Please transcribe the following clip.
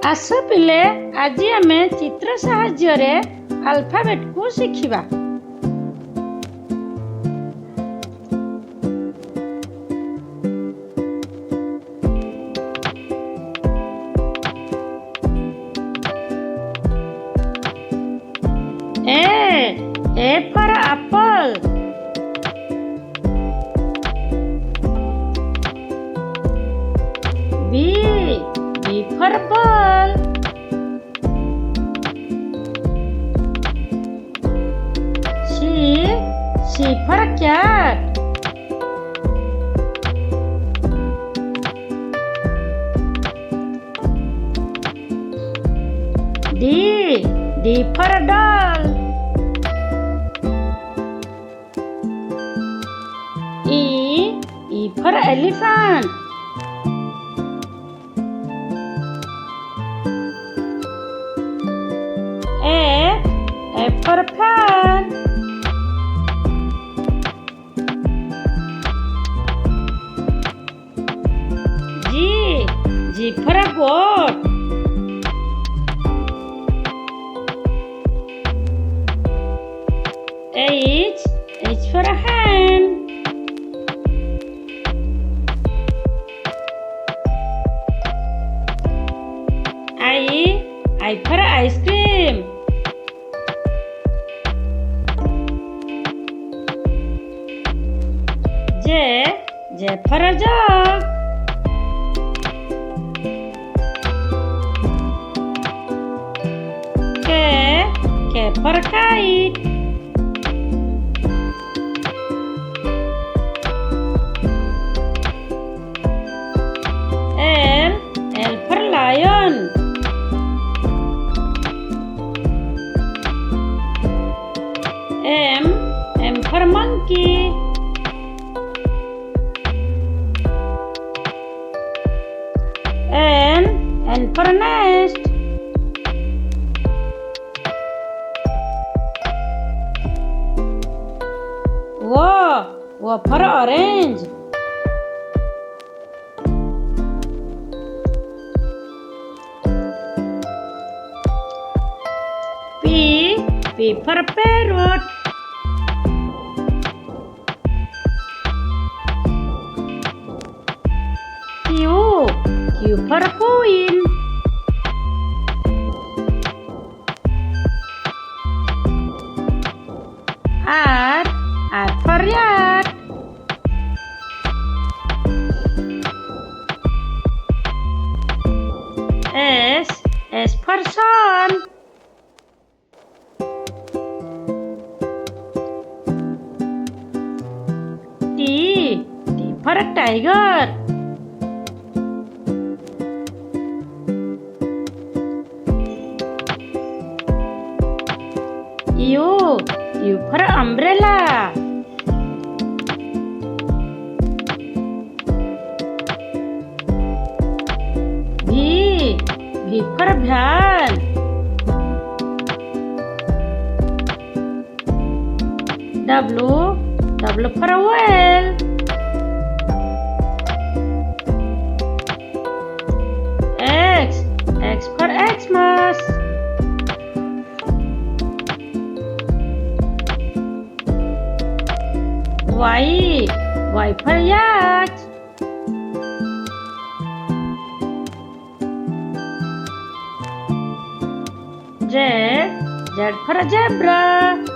आस पिले आज आमे चित्र साहाय्य अल्फाबेट को शिखिबा। A for apple. B for ball. C for cat. D for doll. E for elephant. F for fan. G for a goat. H for a hen. I for ice cream. J for a jug. K for a kite. L for lion. M for monkey. N for nest. O for orange. P for parrot. Q for queen. R for rat. S for sun. T for a tiger. U for umbrella. V for van. W for a whale. X for Xmas. Y for yacht. Z for a zebra.